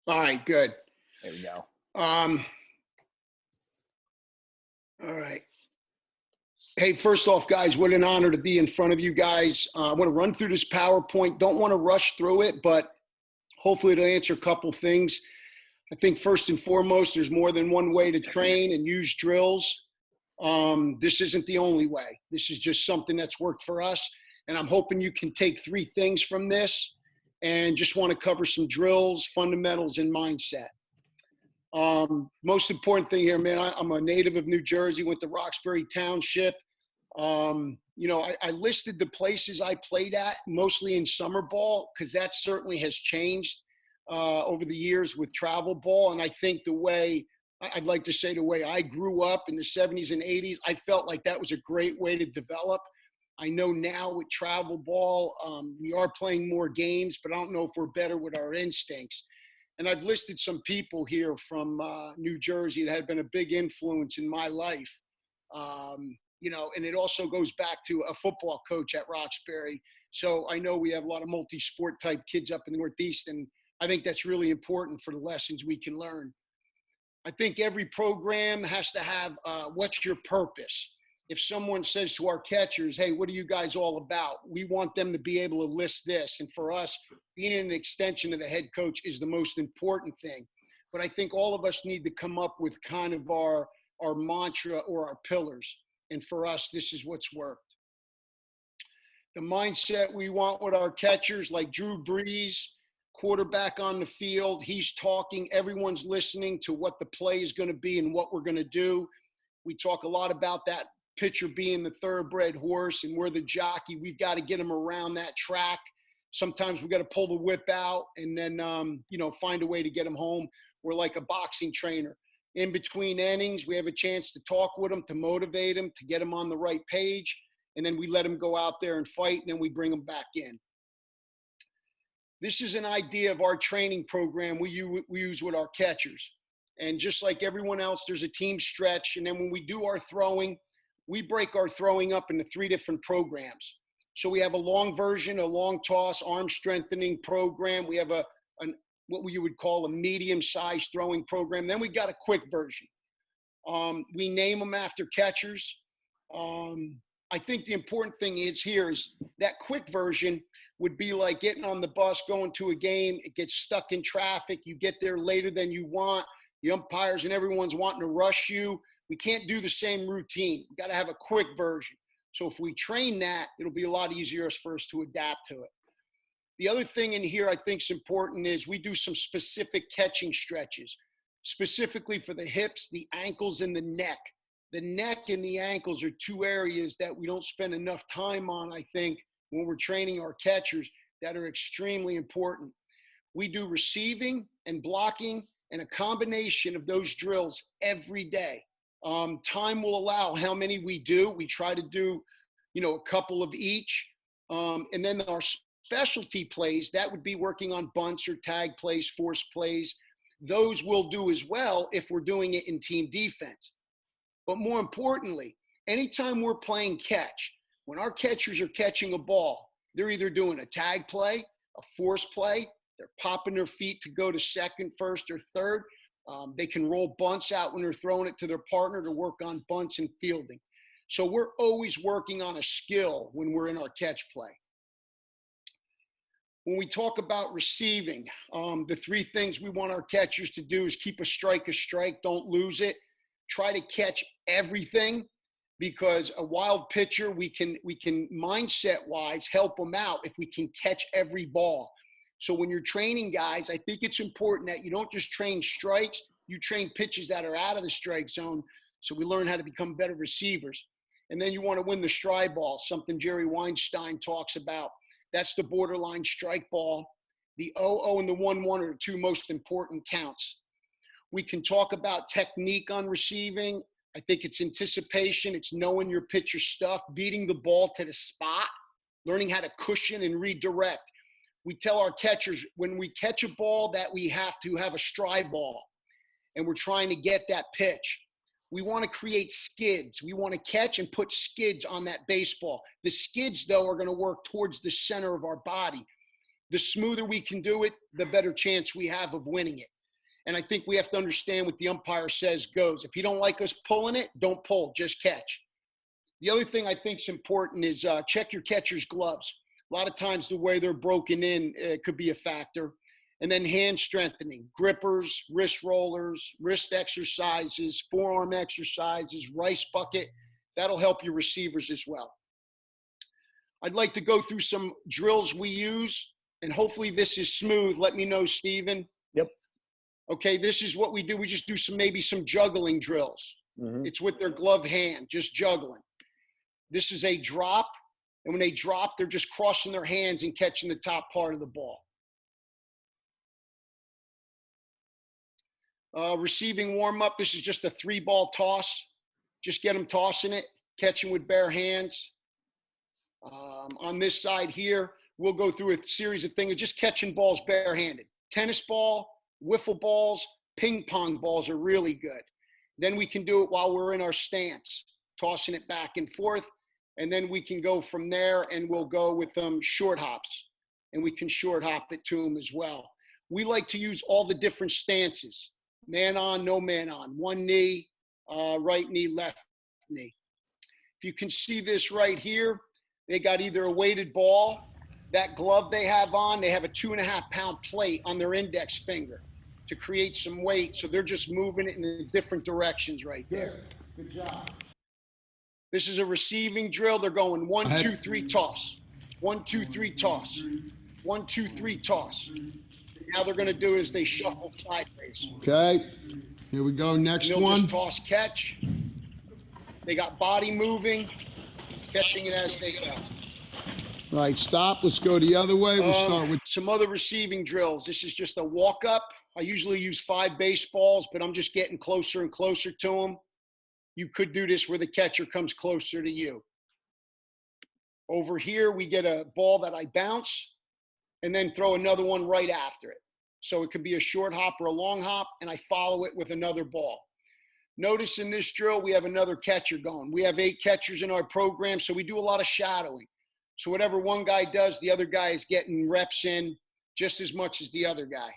All right, good. There we go. Um, all right. Hey, first off, guys, what an honor to be in front of you guys. I want to run through this PowerPoint. Don't want to rush through it, but hopefully it'll answer a couple things. I think first and foremost, there's more than one way to train and use drills. This isn't the only way. This is just something that's worked for us. And I'm hoping you can take three things from this and just want to cover some drills, fundamentals, and mindset. Most important thing here, man, I'm a native of New Jersey, went to Roxbury Township. I listed the places I played at, mostly in summer ball, because that certainly has changed over the years with travel ball. And I think the way I grew up in the 70s and 80s, I felt like that was a great way to develop. I know now with travel ball, we are playing more games, but I don't know if we're better with our instincts. And I've listed some people here from New Jersey that have been a big influence in my life. And it also goes back to a football coach at Roxbury. So I know we have a lot of multi-sport type kids up in the Northeast, and I think that's really important for the lessons we can learn. I think every program has to have what's your purpose. If someone says to our catchers, hey, what are you guys all about? We want them to be able to list this. And for us, being an extension of the head coach is the most important thing. But I think all of us need to come up with kind of our mantra or our pillars. And for us, this is what's worked. The mindset we want with our catchers, like Drew Brees, quarterback on the field, he's talking, everyone's listening to what the play is going to be and what we're going to do. We talk a lot about that pitcher being the thoroughbred horse, and we're the jockey. We've got to get him around that track. Sometimes we've got to pull the whip out and then, find a way to get him home. We're like a boxing trainer. In between innings, we have a chance to talk with him, to motivate him, to get him on the right page. And then we let him go out there and fight, and then we bring him back in. This is an idea of our training program we use with our catchers. And just like everyone else, there's a team stretch. And then when we do our throwing, we break our throwing up into 3 different programs. So we have a long version, a long toss, arm strengthening program. We have what you would call a medium-sized throwing program. Then we got a quick version. We name them after catchers. I think the important thing is that quick version would be like getting on the bus, going to a game. It gets stuck in traffic. You get there later than you want. The umpires and everyone's wanting to rush you. We can't do the same routine. We've got to have a quick version. So if we train that, it'll be a lot easier for us to adapt to it. The other thing in here I think is important is we do some specific catching stretches, specifically for the hips, the ankles, and the neck. The neck and the ankles are 2 areas that we don't spend enough time on, I think, when we're training our catchers, that are extremely important. We do receiving and blocking and a combination of those drills every day. Time will allow how many we do. We try to do, a couple of each. And then our specialty plays, that would be working on bunts or tag plays, force plays. Those we'll do as well if we're doing it in team defense. But more importantly, anytime we're playing catch, when our catchers are catching a ball, they're either doing a tag play, a force play, they're popping their feet to go to second, first, or third. They can roll bunts out when they're throwing it to their partner to work on bunts and fielding. So we're always working on a skill when we're in our catch play. When we talk about receiving, the 3 things we want our catchers to do is keep a strike, don't lose it. Try to catch everything, because a wild pitcher, we can mindset-wise help them out if we can catch every ball. So when you're training guys, I think it's important that you don't just train strikes, you train pitches that are out of the strike zone, so we learn how to become better receivers. And then you want to win the stride ball, something Jerry Weinstein talks about. That's the borderline strike ball. The 0-0 and the 1-1 are the 2 most important counts. We can talk about technique on receiving. I think it's anticipation. It's knowing your pitcher's stuff, beating the ball to the spot, learning how to cushion and redirect. We tell our catchers when we catch a ball that we have to have a stride ball, and we're trying to get that pitch. We want to create skids. We want to catch and put skids on that baseball. The skids, though, are going to work towards the center of our body. The smoother we can do it, the better chance we have of winning it. And I think we have to understand what the umpire says goes. If you don't like us pulling it, don't pull, just catch. The other thing I think is important is check your catcher's gloves. A lot of times the way they're broken in could be a factor. And then hand strengthening, grippers, wrist rollers, wrist exercises, forearm exercises, rice bucket. That'll help your receivers as well. I'd like to go through some drills we use, and hopefully this is smooth. Let me know, Steven. Yep. Okay, this is what we do. We just do maybe some juggling drills. Mm-hmm. It's with their glove hand, just juggling. This is a drop, and when they drop, they're just crossing their hands and catching the top part of the ball. Receiving warm-up, this is just a 3-ball toss. Just get them tossing it, catching with bare hands. On this side here, we'll go through a series of things, just catching balls barehanded. Tennis ball, wiffle balls, ping pong balls are really good. Then we can do it while we're in our stance, tossing it back and forth. And then we can go from there, and we'll go with short hops. And we can short hop it to them as well. We like to use all the different stances. Man on, no man on. One knee, right knee, left knee. If you can see this right here, they got either a weighted ball, that glove they have on, they have a 2.5-pound plate on their index finger to create some weight. So they're just moving it in different directions right there. Good job. This is a receiving drill. They're going 1, 2, 3, toss. 1, 2, 3, toss. 1, 2, 3, toss. Now they're going to do is they shuffle sideways. Okay, here we go. Next they'll one. Just toss, catch. They got body moving, catching it as they go. All right, stop. Let's go the other way. We'll start with some other receiving drills. This is just a walk up. I usually use 5 baseballs, but I'm just getting closer and closer to them. You could do this where the catcher comes closer to you. Over here, we get a ball that I bounce and then throw another one right after it. So it could be a short hop or a long hop, and I follow it with another ball. Notice in this drill, we have another catcher going. We have 8 catchers in our program, so we do a lot of shadowing. So whatever one guy does, the other guy is getting reps in just as much as the other guy.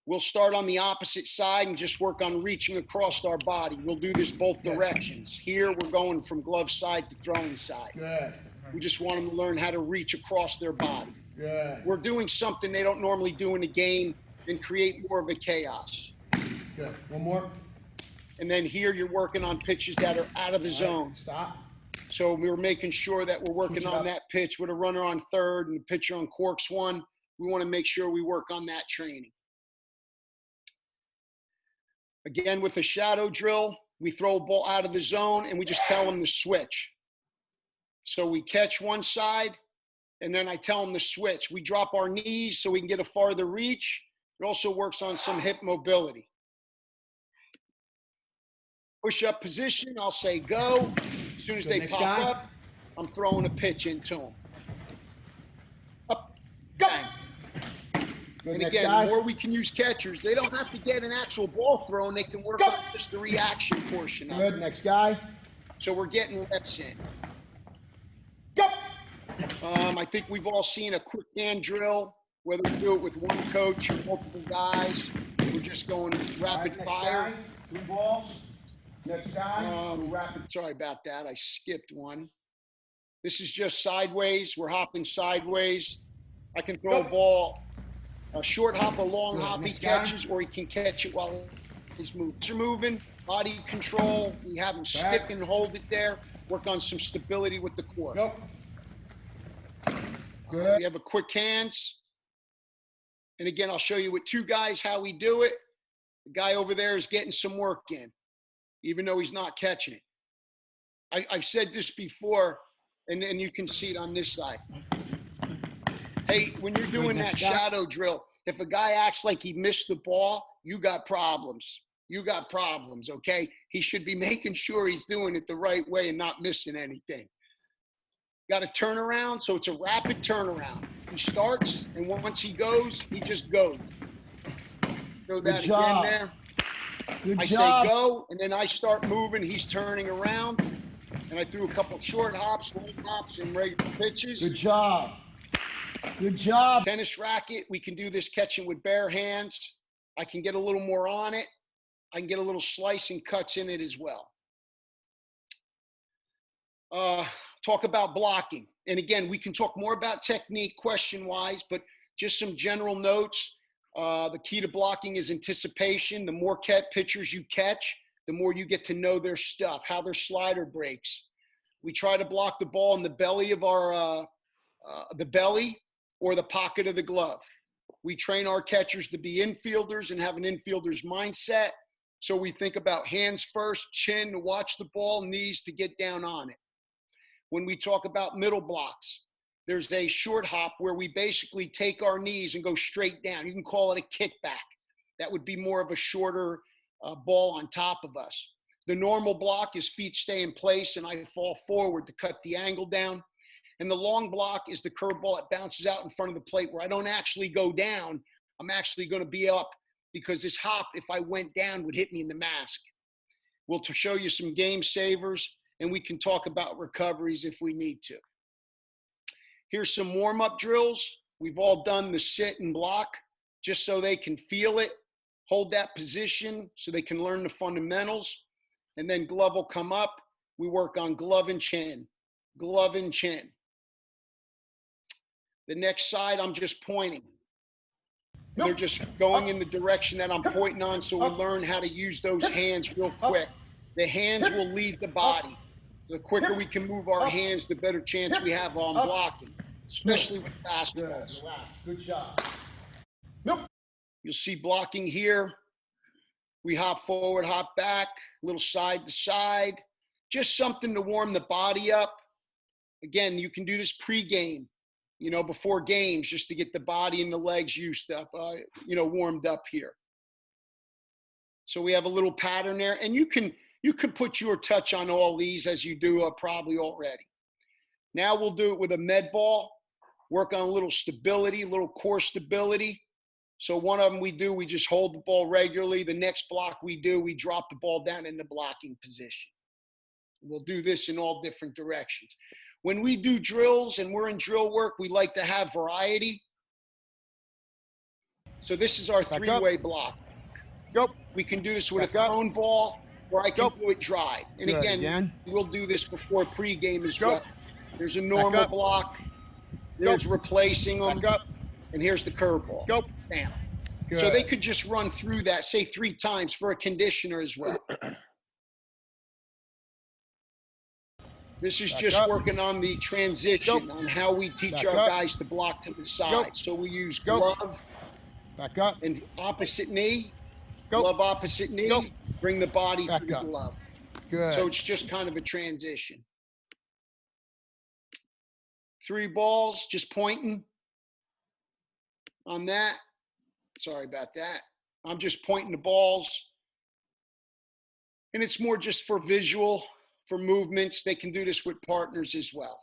We'll start on the opposite side and just work on reaching across our body. We'll do this both directions. Here, we're going from glove side to throwing side. Good. We just want them to learn how to reach across their body. Good. We're doing something they don't normally do in a game and create more of a chaos. Good. One more. And then here, you're working on pitches that are out of the zone. Stop. So we're making sure that we're working on that pitch with a runner on third and the pitcher on corks 1. We want to make sure we work on that training. Again, with a shadow drill, we throw a ball out of the zone and we just tell them to switch. So we catch one side and then I tell them to switch. We drop our knees so we can get a farther reach. It also works on some hip mobility. Push-up position, I'll say go. As soon as they pop up, I'm throwing a pitch into them. Up, bang. And again, the more we can use catchers, they don't have to get an actual ball thrown. They can work on just the reaction portion of it. Good, next guy. So we're getting reps in. Go. I think we've all seen a quick hand drill, whether we do it with one coach or multiple guys. We're just going rapid fire. Guy. 2 balls. Next guy. Sorry about that. I skipped one. This is just sideways. We're hopping sideways. I can throw a ball, a short hop, a long hop. He catches, or he can catch it while he's moving. You're moving, body control. We have him stick and hold it there. Work on some stability with the core. Go. Good. We have a quick hands. And again, I'll show you with 2 guys how we do it. The guy over there is getting some work in, even though he's not catching it. I've said this before, and you can see it on this side. Hey, when you're doing that shadow drill, if a guy acts like he missed the ball, you got problems. You got problems, okay? He should be making sure he's doing it the right way and not missing anything. Got a turnaround, so it's a rapid turnaround. He starts, and once he goes, he just goes. Throw that again there. I say go, and then I start moving. He's turning around, and I threw a couple short hops, long hops, and regular pitches. Good job. Good job. Tennis racket, we can do this catching with bare hands. I can get a little more on it. I can get a little slice and cuts in it as well. Talk about blocking. And again, we can talk more about technique question-wise, but just some general notes. The key to blocking is anticipation. The more pitchers you catch, the more you get to know their stuff, how their slider breaks. We try to block the ball in the belly of the belly or the pocket of the glove. We train our catchers to be infielders and have an infielder's mindset. So we think about hands first, chin to watch the ball, knees to get down on it. When we talk about middle blocks, there's a short hop where we basically take our knees and go straight down. You can call it a kickback. That would be more of a shorter ball on top of us. The normal block is feet stay in place and I fall forward to cut the angle down. And the long block is the curveball that bounces out in front of the plate where I don't actually go down. I'm actually going to be up because this hop, if I went down, would hit me in the mask. We'll show you some game savers, and we can talk about recoveries if we need to. Here's some warm-up drills. We've all done the sit and block just so they can feel it, hold that position so they can learn the fundamentals, and then glove will come up. We work on glove and chin, glove and chin. The next side, I'm just pointing. Nope. They're just going in the direction that I'm pointing on, so we learn how to use those hands real quick. The hands will lead the body. The quicker we can move our hands, the better chance we have on blocking, especially with fastballs. Good job. Nope. You'll see blocking here. We hop forward, hop back, a little side to side. Just something to warm the body up. Again, you can do this pre-game, before games, just to get the body and the legs used up, warmed up here. So we have a little pattern there, and you can put your touch on all these as you do probably already. Now we'll do it with a med ball, work on a little stability, a little core stability. So one of them we just hold the ball regularly. The next block we drop the ball down in the blocking position. We'll do this in all different directions. When we do drills and we're in drill work, we like to have variety. So this is our three-way block. Go. We can do this with a thrown ball, or I can do it dry. And again, we'll do this before pregame as well. There's a normal block. There's replacing them. And here's the curveball. Go. Bam. Good. So they could just run through that, say 3 times for a conditioner as well. This is just working on the transition, on how we teach our guys to block to the side. So we use glove and opposite knee, glove opposite knee, bring the body to the glove. Good. So it's just kind of a transition. 3 balls, just pointing on that. Sorry about that. I'm just pointing the balls. And it's more just for visual, for movements. They can do this with partners as well.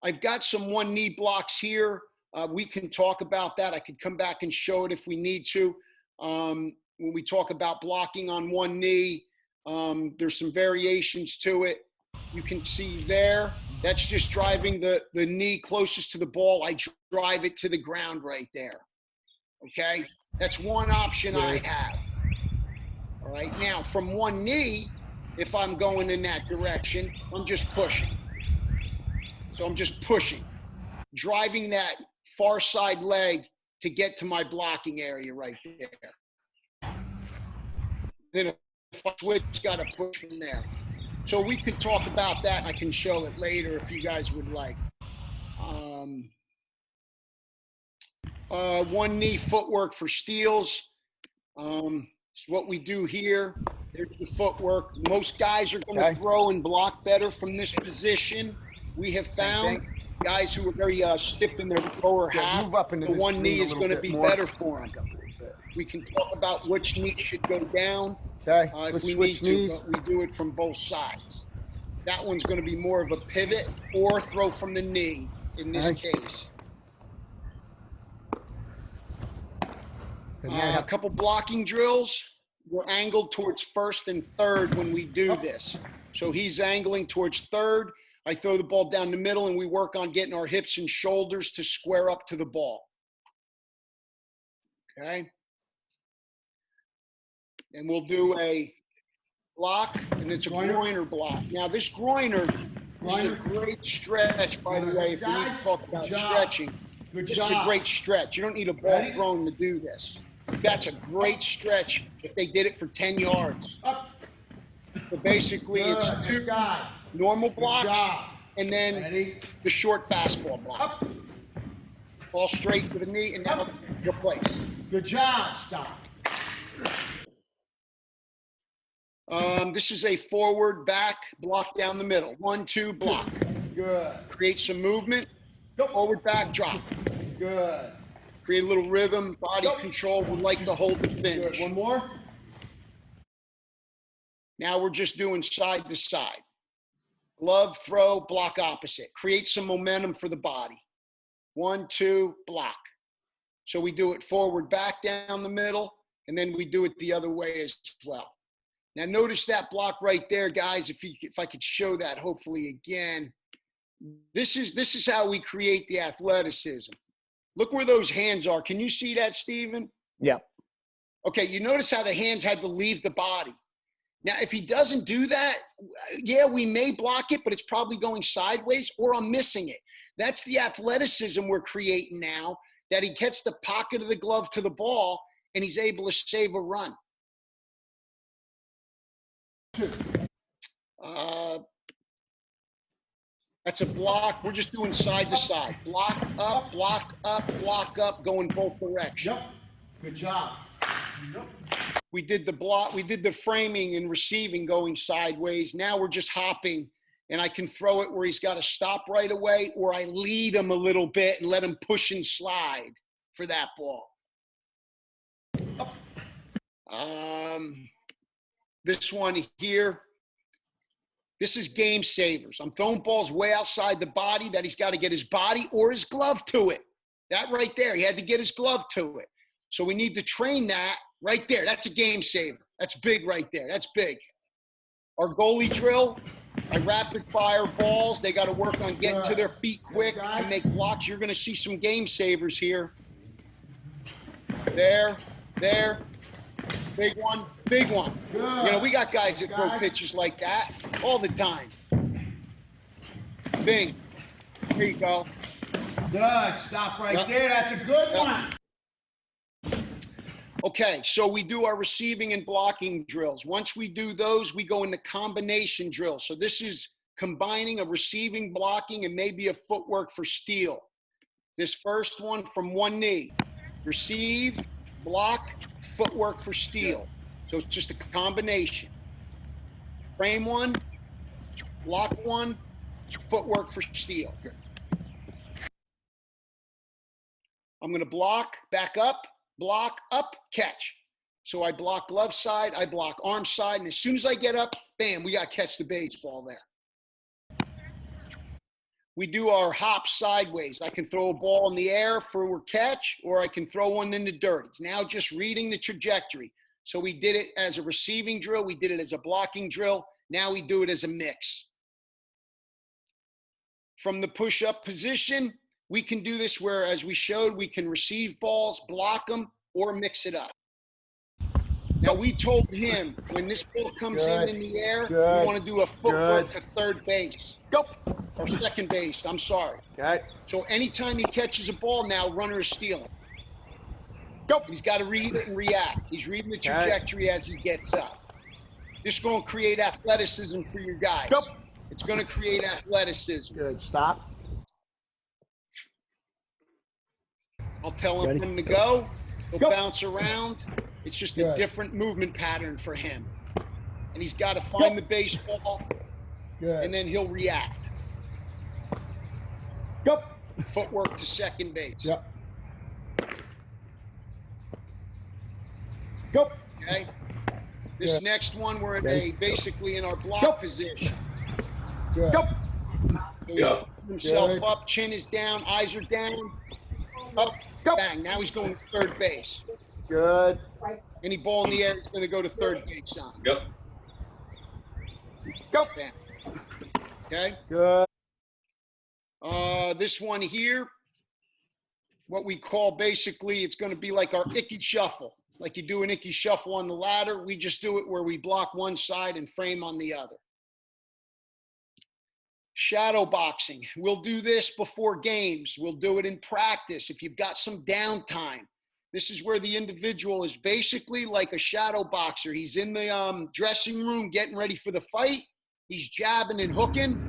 I've got some one knee blocks here. We can talk about that. I could come back and show it if we need to. When we talk about blocking on one knee, there's some variations to it. You can see there, that's just driving the knee closest to the ball. I drive it to the ground right there. Okay? That's one option I have. All right? Now, from one knee, if I'm going in that direction, I'm just pushing. So I'm just pushing, driving that far side leg to get to my blocking area right there. Then if I switch, it's got to push from there. So we could talk about that, and I can show it later if you guys would like. One knee footwork for steals. It's what we do here. There's the footwork. Most guys are going to throw and block better from this position. We have found guys who are very stiff in their lower half, the one knee is going to be better for them. We can talk about which knee should go down if we need to, but we do it from both sides. That one's going to be more of a pivot or throw from the knee in this case. A couple blocking drills. We're angled towards first and third when we do this. So he's angling towards third. I throw the ball down the middle, and we work on getting our hips and shoulders to square up to the ball. Okay? And we'll do a block, and it's a groiner block. Now, this groiner is a great stretch, by the way, if you need to talk about stretching. This is a great stretch. You don't need a ball thrown to do this. That's a great stretch if they did it for 10 yards. So basically, it's 2 normal blocks and then the short fastball block. Fall straight to the knee, and now replace. Good job. Stop. This is a forward, back, block down the middle. 1, 2, block. Good. Create some movement. Forward, back, drop. Good. Create a little rhythm, body control. We like to hold the finish. Good. One more. Now we're just doing side to side. Glove, throw, block opposite. Create some momentum for the body. 1, 2, block. So we do it forward, back, down the middle, and then we do it the other way as well. Now notice that block right there, guys. If I could show that, hopefully again. This is how we create the athleticism. Look where those hands are. Can you see that, Steven? Yeah. Okay, you notice how the hands had to leave the body. Now, if he doesn't do that, yeah, we may block it, but it's probably going sideways, or I'm missing it. That's the athleticism we're creating now, that he gets the pocket of the glove to the ball, and he's able to save a run. That's a block. We're just doing side to side. Block up, block up, block up, going both directions. Yep. Good job. Yep. We did the block. We did the framing and receiving going sideways. Now we're just hopping, and I can throw it where he's got to stop right away, or I lead him a little bit and let him push and slide for that ball. This one here. This is game savers. I'm throwing balls way outside the body that he's got to get his body or his glove to it. That right there, he had to get his glove to it. So we need to train that right there. That's a game saver. That's big right there. That's big. Our goalie drill, I rapid fire balls. They got to work on getting to their feet quick to make blocks. You're going to see some game savers here. There. Big one, big one. Good. You know, we got guys that throw pitches like that all the time. Bing. Here you go. Good. Stop right there. That's a good one. Okay, so we do our receiving and blocking drills. Once we do those, we go into combination drills. So this is combining a receiving, blocking, and maybe a footwork for steal. This first one from one knee. Receive, block, footwork for steal. So it's just a combination. Frame one, block one, footwork for steal. I'm going to block, back up, block, up, catch. So I block glove side, I block arm side, and as soon as I get up, bam, we got to catch the baseball there. We do our hop sideways. I can throw a ball in the air for a catch, or I can throw one in the dirt. It's now just reading the trajectory. So we did it as a receiving drill. We did it as a blocking drill. Now we do it as a mix. From the push-up position, we can do this where, as we showed, we can receive balls, block them, or mix it up. Now, we told him when this ball comes in the air, we want to do a footwork to third base. Go. Or second base, I'm sorry. Okay. So anytime he catches a ball now, runner is stealing. Go. He's got to read it and react. He's reading the trajectory as he gets up. This is going to create athleticism for your guys. Go. It's going to create athleticism. Good. Stop. I'll tell him when to go. He'll bounce around. It's just a different movement pattern for him. And he's got to find the baseball, and then he'll react. Go. Footwork to second base. Yep. Go. Okay. This next one, we're in basically in our block position. Go. So he's putting himself up, chin is down, eyes are down. Up, bang. Now he's going to third base. Good. Any ball in the air is going to go to third base on. Go. Bam. Okay. Good. This one here, what we call basically, it's going to be like our Icky Shuffle. Like you do an Icky Shuffle on the ladder, we just do it where we block one side and frame on the other. Shadow boxing. We'll do this before games. We'll do it in practice if you've got some downtime. This is where the individual is basically like a shadow boxer. He's in the dressing room getting ready for the fight. He's jabbing and hooking.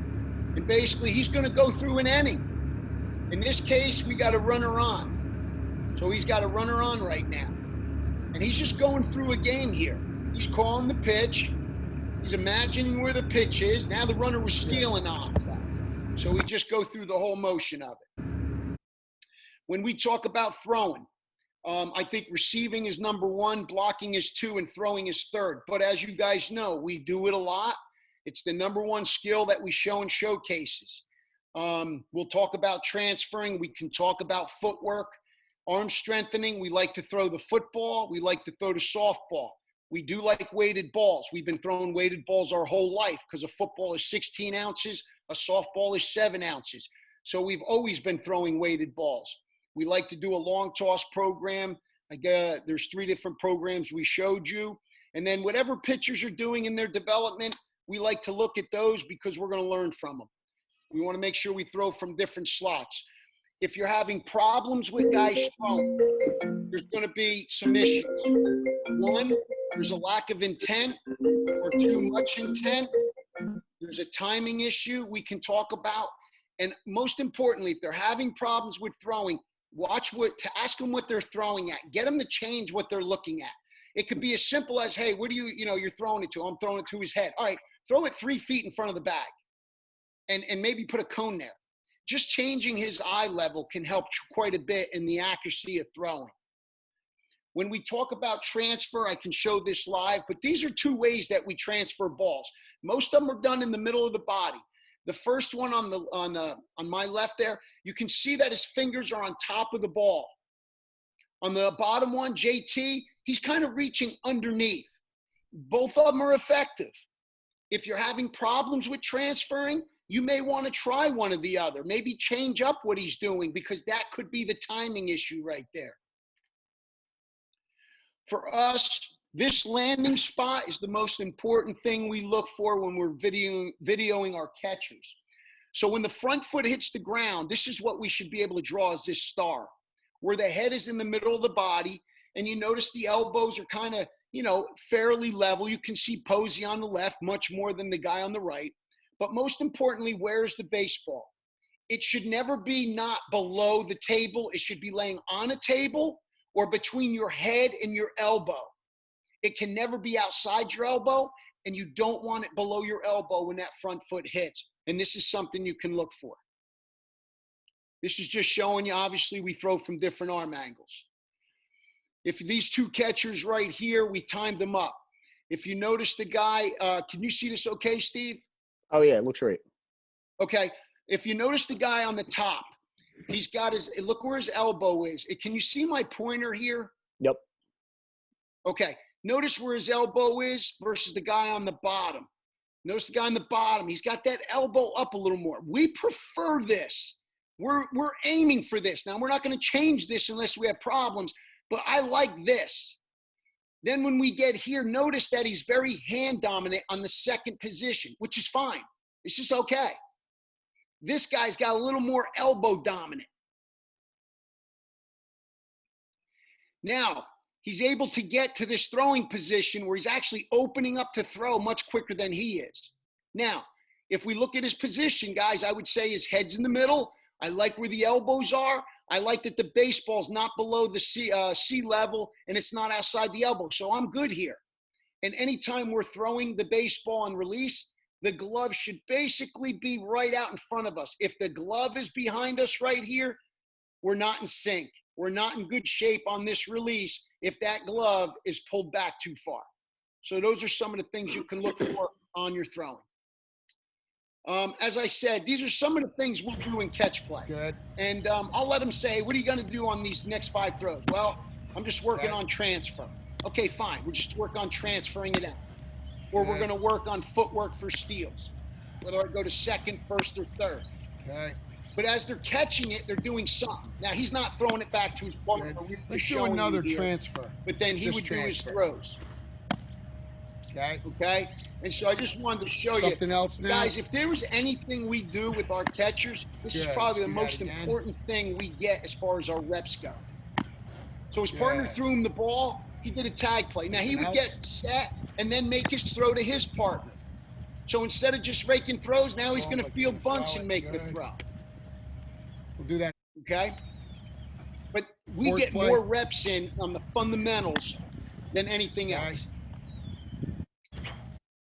And basically, he's going to go through an inning. In this case, we got a runner on. So he's got a runner on right now. And he's just going through a game here. He's calling the pitch. He's imagining where the pitch is. Now the runner was stealing off. So we just go through the whole motion of it. When we talk about throwing, I think receiving is number one, blocking is two, and throwing is third. But as you guys know, we do it a lot. It's the number one skill that we show in showcases. We'll talk about transferring. We can talk about footwork, arm strengthening. We like to throw the football. We like to throw the softball. We do like weighted balls. We've been throwing weighted balls our whole life because a football is 16 ounces, a softball is 7 ounces. So we've always been throwing weighted balls. We like to do a long toss program. There's 3 different programs we showed you. And then whatever pitchers are doing in their development, we like to look at those because we're going to learn from them. We want to make sure we throw from different slots. If you're having problems with guys throwing, there's going to be some issues. One, there's a lack of intent or too much intent. There's a timing issue we can talk about. And most importantly, if they're having problems with throwing, ask them what they're throwing at. Get them to change what they're looking at. It could be as simple as, hey, what do you're throwing it to? I'm throwing it to his head. All right, throw it 3 feet in front of the bag and maybe put a cone there. Just changing his eye level can help quite a bit in the accuracy of throwing. When we talk about transfer, I can show this live, but these are 2 ways that we transfer balls. Most of them are done in the middle of the body. The first one on my left there, you can see that his fingers are on top of the ball. On the bottom one, JT, he's kind of reaching underneath. Both of them are effective. If you're having problems with transferring, you may want to try one or the other. Maybe change up what he's doing because that could be the timing issue right there. For us, this landing spot is the most important thing we look for when we're videoing our catchers. So when the front foot hits the ground, this is what we should be able to draw as this star, where the head is in the middle of the body, and you notice the elbows are kind of, fairly level. You can see Posey on the left much more than the guy on the right. But most importantly, where's the baseball? It should never be not below the table. It should be laying on a table or between your head and your elbow. It can never be outside your elbow, and you don't want it below your elbow when that front foot hits. And this is something you can look for. This is just showing you, obviously, we throw from different arm angles. If these 2 catchers right here, we timed them up. If you notice the guy, can you see this okay, Steve? Oh, yeah, it looks right. Okay. If you notice the guy on the top, he's got look where his elbow is. Can you see my pointer here? Yep. Okay. Notice where his elbow is versus the guy on the bottom. Notice the guy on the bottom. He's got that elbow up a little more. We prefer this. We're aiming for this. Now, we're not going to change this unless we have problems, but I like this. Then when we get here, notice that he's very hand dominant on the second position, which is fine. It's just okay. This guy's got a little more elbow dominant. Now, he's able to get to this throwing position where he's actually opening up to throw much quicker than he is. Now, if we look at his position, guys, I would say his head's in the middle. I like where the elbows are. I like that the baseball's not below the sea level and it's not outside the elbow. So I'm good here. And anytime we're throwing the baseball on release, the glove should basically be right out in front of us. If the glove is behind us right here, we're not in sync. We're not in good shape on this release if that glove is pulled back too far. So those are some of the things you can look for on your throwing. As I said, these are some of the things we'll do in catch play. Good. And I'll let them say, what are you going to do on these next 5 throws? Well, I'm just working on transfer. Okay, fine. We'll just work on transferring it out. Or we're going to work on footwork for steals, whether I go to second, first, or third. Okay. But as they're catching it, they're doing something. Now, he's not throwing it back to his partner. Let's do another transfer. But then he would do his throws. Okay? And so I just wanted to show you. Something else now? Guys, if there was anything we do with our catchers, this is probably the most important thing we get as far as our reps go. So his partner threw him the ball. He did a tag play. Now, he would get set and then make his throw to his partner. So instead of just raking throws, now he's going to field bunts and make the throw. We'll do that. Okay? But we get more reps in on the fundamentals than anything else.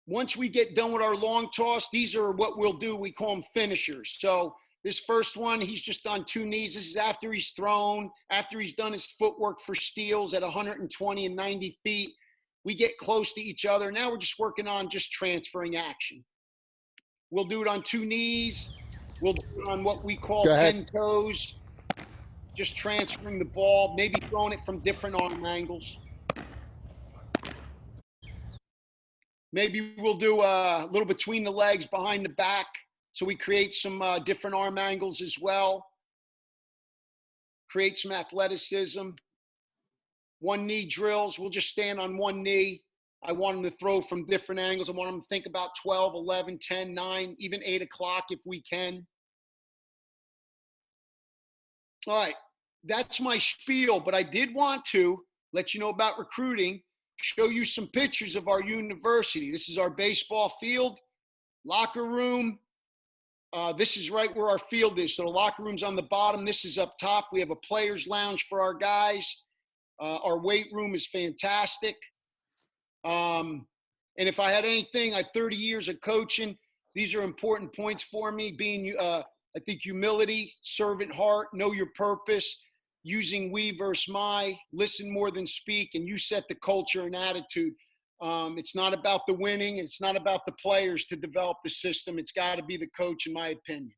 Once we get done with our long toss, these are what we'll do. We call them finishers. So this first one, he's just on 2 knees. This is after he's thrown, after he's done his footwork for steals at 120 and 90 feet. We get close to each other. Now we're just working on just transferring action. We'll do it on 2 knees. We'll do it on what we call 10 toes, just transferring the ball, maybe throwing it from different arm angles. Maybe we'll do a little between the legs, behind the back, so we create some different arm angles as well. Create some athleticism. 1 knee drills, we'll just stand on 1 knee. I want them to throw from different angles. I want them to think about 12, 11, 10, 9, even 8 o'clock if we can. All right, that's my spiel, but I did want to let you know about recruiting, show you some pictures of our university. This is our baseball field, locker room. This is right where our field is. So the locker room's on the bottom. This is up top. We have a player's lounge for our guys. Our weight room is fantastic. And if I had anything, I had 30 years of coaching. These are important points for me, being, I think, humility, servant heart, know your purpose, using we versus my, listen more than speak, and you set the culture and attitude. It's not about the winning. It's not about the players to develop the system. It's got to be the coach, in my opinion.